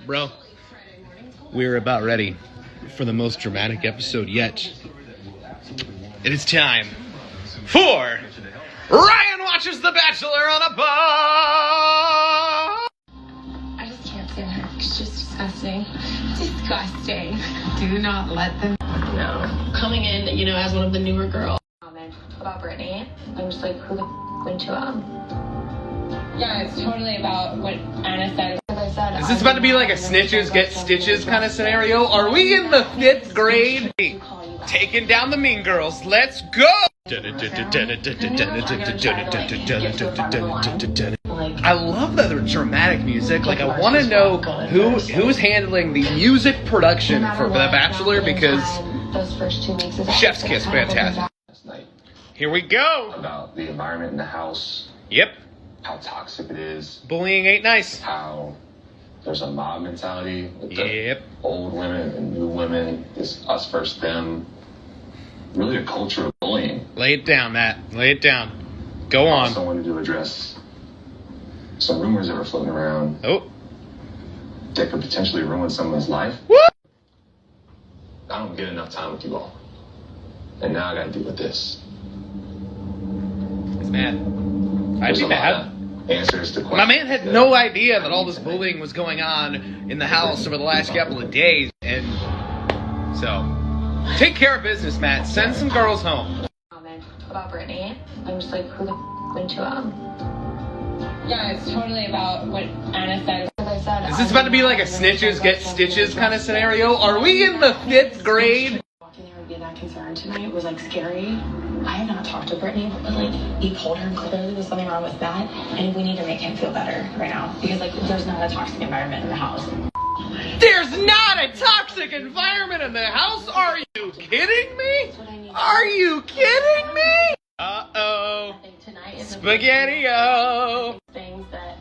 Bro, we're about ready for the most dramatic episode yet. It is time for Ryan Watches The Bachelor on a Bar! I just can't stand her. She's just disgusting. Disgusting. Do not let them know. Coming in, as one of the newer girls. Comment about Brittany. I'm just like, who the went to Yeah, it's totally about what Anna said. Is this about to be like a snitches get stitches kind of scenario? Are we in the 5th grade? Taking down the mean girls. Let's go! I love the dramatic music. Like, I want to know who's handling the music production for The Bachelor, because Chef's Kiss, fantastic. Here we go. About the environment in the house. Yep. How toxic it is. Bullying ain't nice. How there's a mob mentality. With Yep. Old women and new women. It's us versus them. Really a culture of bullying. Lay it down, Matt. Lay it down. Go on. I also wanted to address some rumors that were floating around. Oh. That could potentially ruin someone's life. What? I don't get enough time with you all. And now I gotta deal with this. He's mad. I'd be mad. Answers to questions. My man had no idea that all this bullying was going on in the house over the last couple of days, and so take care of business, Matt. Send some girls home. Comment about Brittany. I'm just like, who the went to Yeah, it's totally about what Anna said. Is this about to be like a snitches get stitches kind of scenario? Are we in the 5th grade? Walking there would be that concerned tonight was like scary. I have not talked to Brittany, but like he told her clearly there's something wrong with that, and we need to make him feel better right now because like there's not a toxic environment in the house. There's not a toxic environment in the house? Are you kidding me? Are you kidding me? Uh-oh. Spaghetti-o. Things that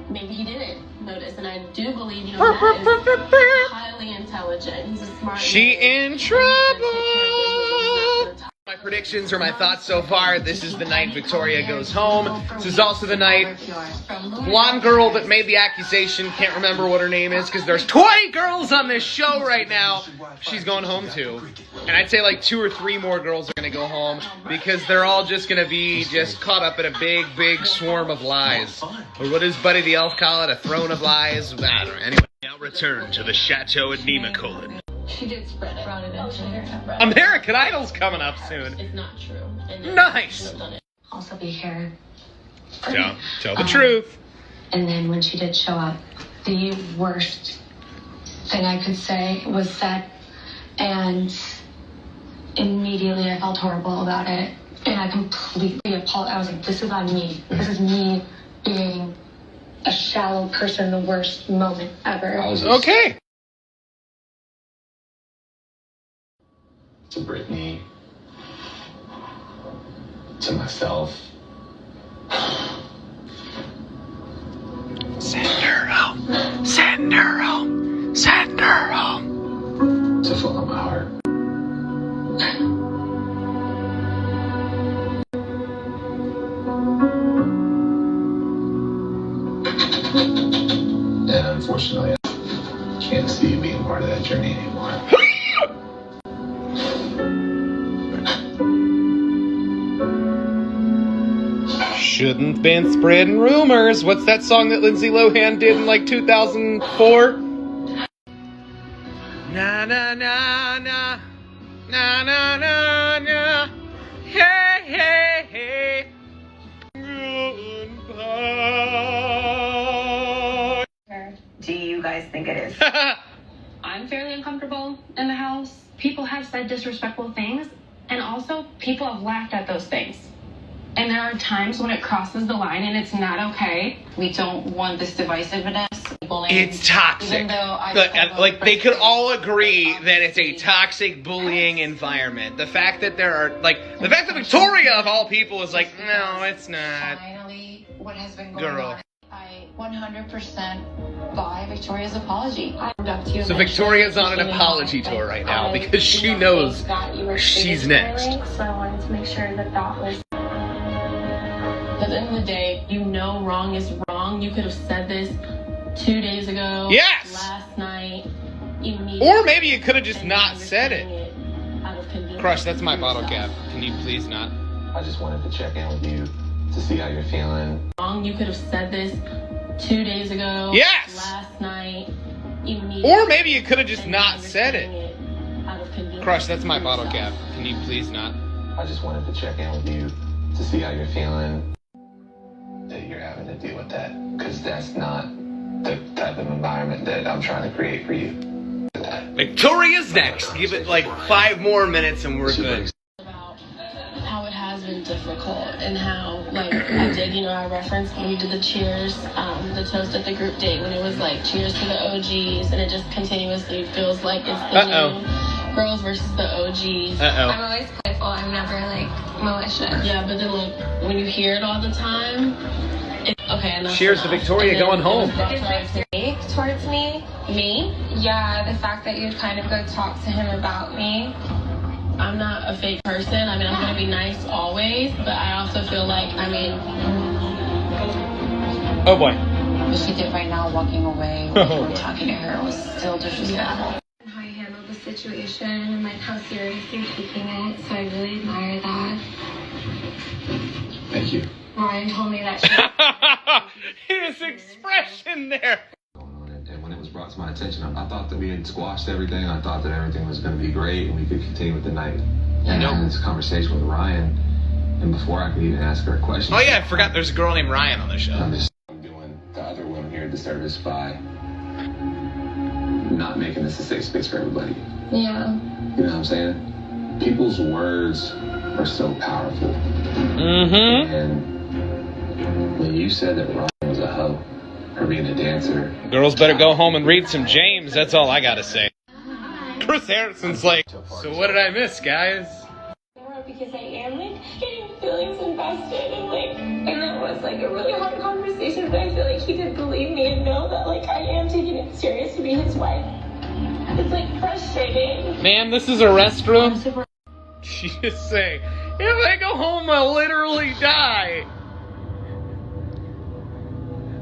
maybe he didn't notice, and I do believe Matt is highly intelligent. He's a smart She man. in trouble. My predictions or my thoughts so far: this is the night Victoria goes home. This is also the night blonde girl that made the accusation, can't remember what her name is because there's 20 girls on this show right now, she's going home too. And I'd say like 2 or 3 more girls are going to go home because they're all just going to be just caught up in a big swarm of lies. Or what does Buddy the Elf call it? A throne of lies? I don't know. Anyway, now return to the Chateau at Nemacolin. She did spread it. Brought it into her. American Idol's coming up soon. It's not true. And Nice. Also be here. Tell the truth. And then when she did show up, the worst thing I could say was said, and immediately I felt horrible about it, and I completely apologized. I was like, this is on me. This is me being a shallow person, the worst moment ever. Okay. To Brittany, to myself. Send her home. Send her home. Send her home. To follow my heart. And unfortunately, I can't see you being part of that journey anymore. Shouldn't been spreading rumors. What's that song that Lindsay Lohan did in like 2004? Na na na na na na na na. Hey hey hey. Goodbye. Do you guys think it is? I'm fairly uncomfortable in the house. People have said disrespectful things, and also people have laughed at those things. And there are times when it crosses the line and it's not okay. We don't want this divisiveness. Bullying. It's toxic. Like they could all agree that it's a toxic bullying environment. The fact that the fact that Victoria of all people is like, no, it's not. Finally, what has been going Girl. on? I 100% buy Victoria's apology. I loved up to you. So Victoria's on an apology tour right now because she knows she's next. So I wanted to make sure that was. At the end of the day, wrong is wrong. You could have said this 2 days ago. Yes! Last night. Or maybe you could have just not said it. Crush, that's my bottle cap. Can you please not? I just wanted to check in with you to see how you're feeling. You could have said this 2 days ago. Yes! Last night. Or maybe you could have just not said it. Crush, that's my bottle cap. Can you please not? I just wanted to check in with you to see how you're feeling. That you're having to deal with that. Because that's not the type of environment that I'm trying to create for you. Victoria's next. Give it like 5 more minutes and we're good. About how it has been difficult and how, like, I did, I referenced when we did the cheers, the toast at the group date, when it was like cheers to the OGs, and it just continuously feels like it's the new girls versus the OGs. I'm always playful. I'm never like malicious. Yeah, but then like when you hear it all the time, Cheers to Victoria going home. Is it fake towards me? Me? Yeah, the fact that you'd kind of go talk to him about me. I'm not a fake person. I mean, I'm gonna be nice always, but I also feel like, Oh boy. What she did right now, walking away from talking to her, was still disrespectful. And how you handled the situation and like how serious you're taking it. So I really admire that. Thank you. Ryan told me that His expression there. And when it was brought to my attention, I thought that we had squashed everything. I thought that everything was going to be great and we could continue with the night. And I had this conversation with Ryan, and before I could even ask her a question. Oh yeah, I forgot there's a girl named Ryan on the show. I'm just doing the other women here a disservice by not making this a safe space for everybody. Yeah. You know what I'm saying? People's words are so powerful. Mm-hmm. And when you said that Ryan was a hoe, her being a dancer. Girls better go home and read some James. That's all I gotta say. Chris Harrison's like, so what did I miss, guys? Because I am like getting feelings invested and that was like a really hard conversation, but I feel like he did believe me and know that like I am taking it serious to be his wife. It's like frustrating. Ma'am, this is a restroom. She just say, if I go home, I'll literally die.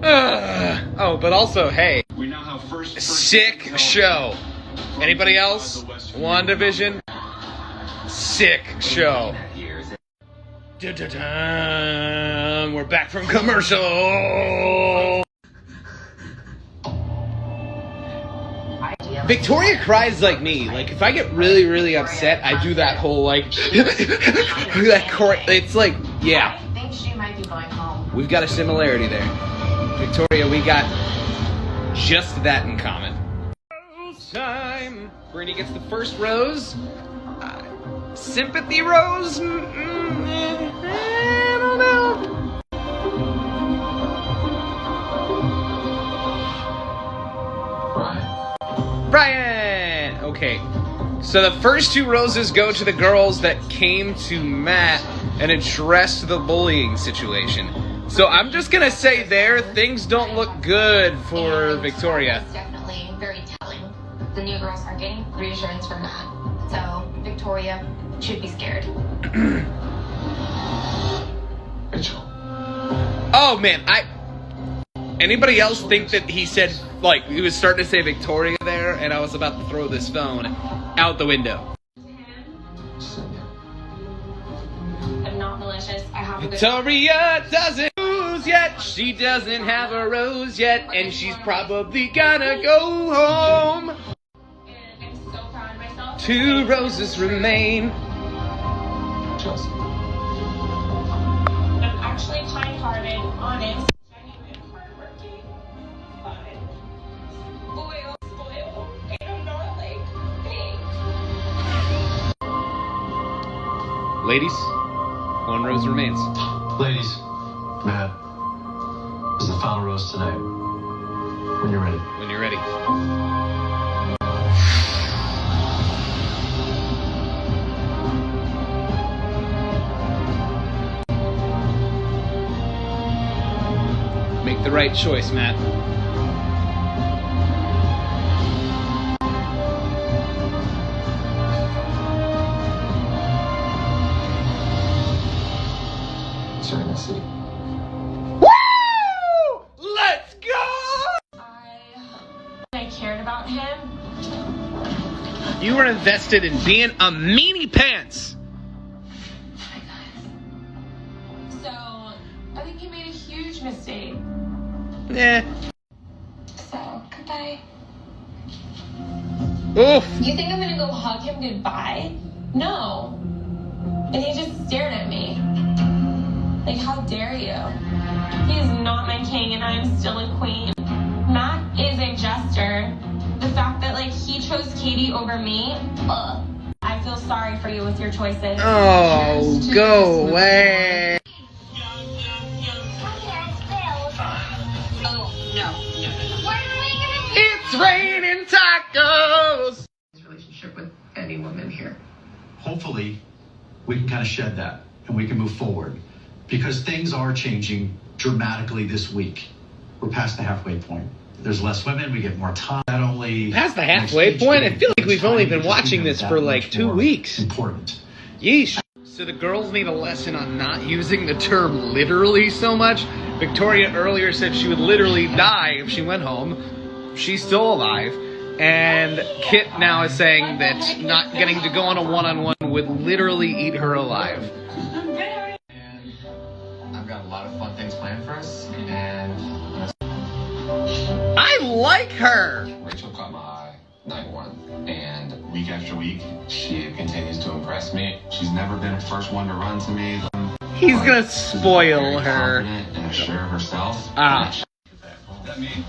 Oh, but also, hey, We now have first sick show. Anybody else? WandaVision? Sick show. Da-da-da. We're back from commercial. Victoria cries like me. Like, if I get really, really upset, I do that whole, like, that chord. It's like, yeah. I think she might be going home. We've got a similarity there. Victoria, we got just that in common. Rose time. Brittany gets the first rose. Sympathy rose? I don't know. Brian! Okay. So the first 2 roses go to the girls that came to Matt and addressed the bullying situation. So I'm just gonna say there, things don't look good for Victoria. It's definitely very telling. The new girls are getting reassurance from Matt. So Victoria should be scared. Mitchell. Oh man, anybody else think that he said, like, he was starting to say Victoria there, and I was about to throw this phone out the window. I'm not malicious. I have a good Victoria doesn't lose yet, she doesn't have a rose yet, and she's probably gonna go home. and I'm so proud of myself. 2 roses remain. Trust me. I'm actually kind-hearted, honest, genuine, hardworking, but spoiled, and I'm not like fake. Ladies, 1 rose remains. Ladies, Matt, this is the final rose tonight. When you're ready. When you're ready. Make the right choice, Matt. Serenity. Woo! Let's go! I cared about him. You were invested in being a meanie pants. So, I think you made a huge mistake. Yeah. So, goodbye. Oof. You think I'm gonna go hug him goodbye? No. And he just stared at me. Like, how dare you? He is not my king and I'm still a queen. Matt is a jester. The fact that, like, he chose Katie over me, I feel sorry for you with your choices. Oh, go away. It's raining tacos. Relationship with any woman here. Hopefully, we can kind of shed that and we can move forward because things are changing dramatically this week. We're past the halfway point. There's less women, we get more time. Not only Past the halfway point? I feel like we've only been watching this for like 2 weeks. Important. Yeesh. So the girls need a lesson on not using the term literally so much. Victoria earlier said she would literally die if she went home. She's still alive. And Kit now is saying that not getting to go on a one-on-one would literally eat her alive. And I've got a lot of fun things planned for us. And I like her. Rachel caught my eye night one. And week after week, she continues to impress me. She's never been the first one to run to me. He's gonna spoil Very her. confident and assured of herself. Ah. Is that me?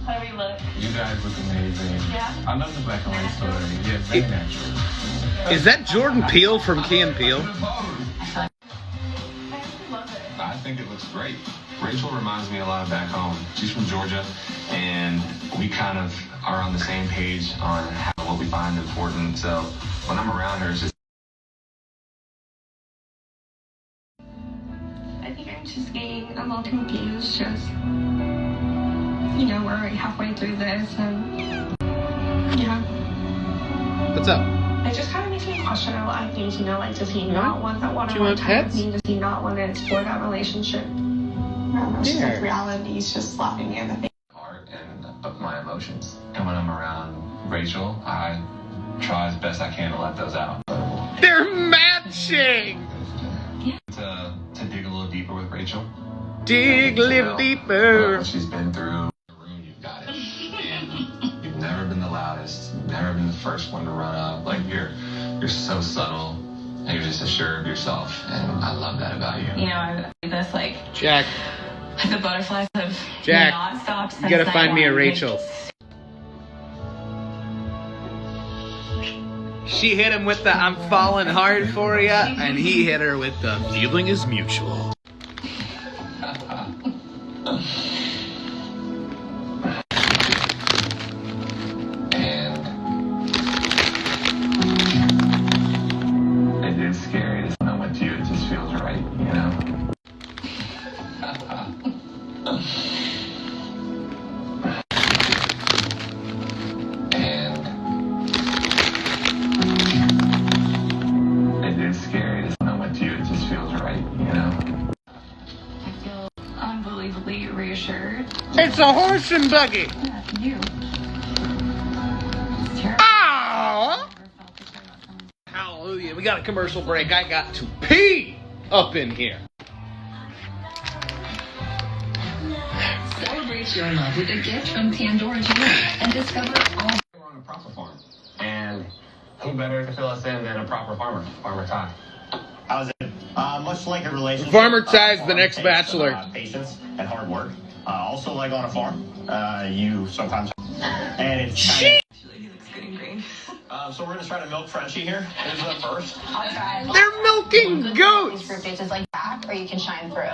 How do we look? You guys look amazing. Yeah. I love the black and white story. Yeah, very natural. Is that Jordan Peele from Key and Peele? I love it. I think it looks great. Rachel reminds me a lot of back home. She's from Georgia, and we kind of are on the same page on what we find important. So when I'm around her, it's just. I think I'm just getting a little confused. Just, you know, we're already halfway through this, and yeah. What's up? It just kind of makes me question a lot of things, you know, like, does he not want that Do you one-on-one want time with pets? me? Does he not want to explore that relationship? I don't know, it's just like reality is just slapping me in the face. Heart and of my emotions. And when I'm around Rachel, I try as best I can to let those out. They're matching. To dig a little deeper with Rachel. Dig a little deeper. What she's been through. You've got it. And you've never been the loudest. You've never been the first one to run up. Like you're so subtle. And you're just assured of yourself. And I love that about you. You know, I this, like, Jack, the butterflies have Jack, not stopped since you gotta night find me a one. Rachel. She hit him with the "I'm falling hard for ya," and he hit her with the "feeling is mutual." And it is scary to know with you. It just feels right, you know? And it is scary to know with you. It just feels right, you know? I feel unbelievably reassured. It's a horse and buggy. Yeah, you. It's terrible. Ow! I never felt this way about someone. Hallelujah. We got a commercial break. I got to pee up in here. Celebrate your love with a gift from Pandora Jewelry and discover all. We're on a proper farm. And who better to fill us in than a proper farmer, Farmer Ty? How's it? Much like a relationship. Farmer Ty's the farm next takes, Bachelor. Patience and hard work. Also, like on a farm, you sometimes. And it's kind Actually, he looks good in green. so we're gonna try to milk Frenchie here. Who's up first? I'll try. They're milking goats. For bitches like that, or you can shine through.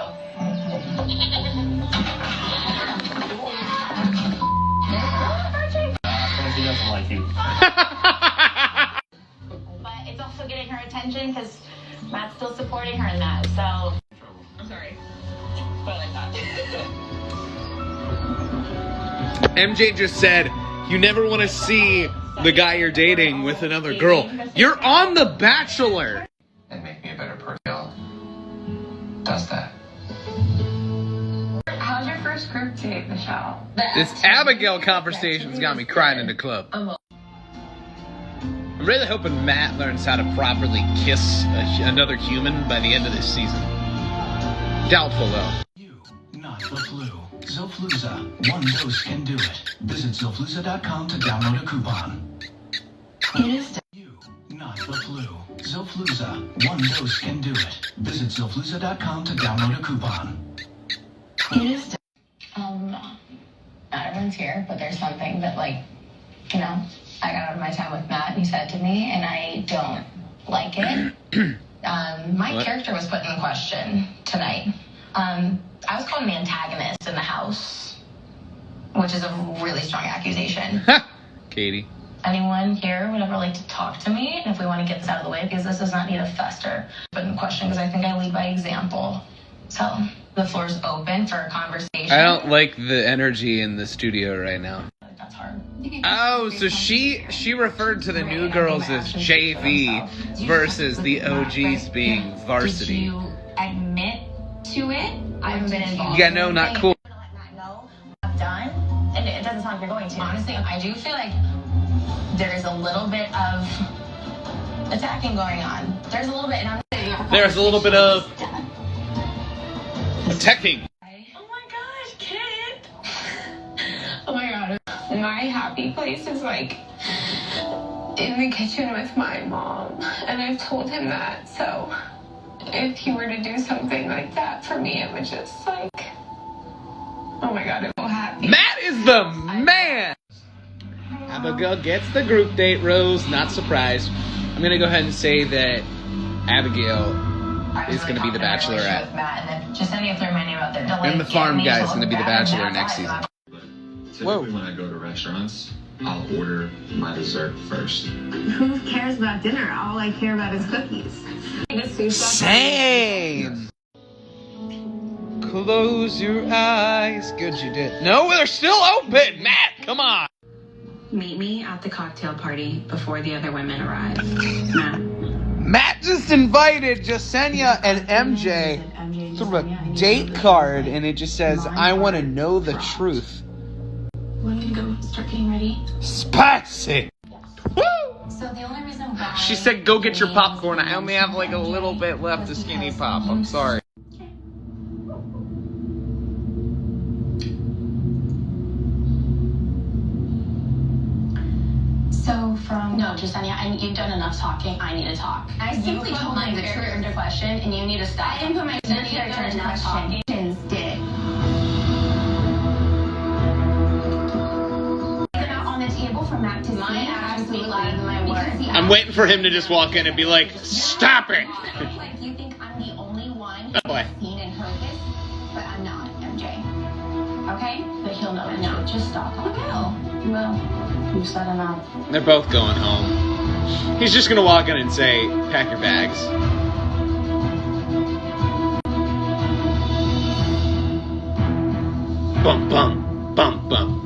Frenchie doesn't like you. But it's also getting her attention because Matt's still supporting her in that. So I'm sorry. But I like that. MJ just said, you never want to see the guy you're dating with another girl. You're on The Bachelor. And make me a better person. Does that? how's your first group date, Michelle. This Abigail conversation's got me crying in the club. I'm really hoping Matt learns how to properly kiss another human by the end of this season. Doubtful, though. You, not the flu. Zofluza. One dose can do it. Visit Zofluza.com to download a coupon. You, not the flu. Zofluza. One dose can do it. Visit Zofluza.com to download a coupon. Not everyone's here, but there's something that, like, you know, I got out of my time with Matt, and he said to me, and I don't like it. My character was put in question tonight. I was called an antagonist in the house, which is a really strong accusation. Katie. Anyone here would ever like to talk to me? And if we want to get this out of the way, because this does not need to fester. Put in question, because I think I lead by example. So the floor's open for a conversation. I don't like the energy in the studio right now. That's hard. Oh, so she referred to the new girls as JV versus the OGs being varsity. Did you admit to it? I haven't been involved. Yeah, no, not cool. Let Matt know what I've done, and it doesn't sound like you're going to. Honestly, I do feel like there is a little bit of attacking going on. There's a little bit, and I'm There's a little bit of attacking. Oh my gosh, Kit! Oh my god. My happy place is like in the kitchen with my mom. And I've told him that. So if he were to do something like that for me, it would just like, oh my god, I'm so happy. Matt is the man! Abigail gets the group date rose, not surprised. I'm gonna go ahead and say that Abigail is gonna be the Bachelorette. Just any if they're my name out there. And the farm guy is gonna be the Bachelor next season. Typically, when I go to restaurants, I'll order my dessert first. Who cares about dinner? All I care about is cookies. Same! Close your eyes. Good you did. No, they're still open! Matt, come on! Meet me at the cocktail party before the other women arrive. Matt. Matt just invited Jasenia and MJ through a date card, and it just says, I want to know the truth. Want me to go start getting ready? Spicy! Woo! So the only reason why She said, go get your popcorn. I only have like a little bit left of Skinny Pop. I'm sorry. So from no, Jasenia, you've done enough talking. I need to talk. I simply told my the truth into question, and you need to stop. I didn't put my character into question. Did. On the table for Matt to my actions speak louder than my words. I'm waiting for him to just walk in and be like, stop it! Like you think I'm the only one Oh boy. who's seen and heard this, but I'm not, MJ. Okay? But he'll know. No, just stop. He will. Well, you said enough. They're both going home. He's just gonna walk in and say, pack your bags. Bum, bum, bum, bum.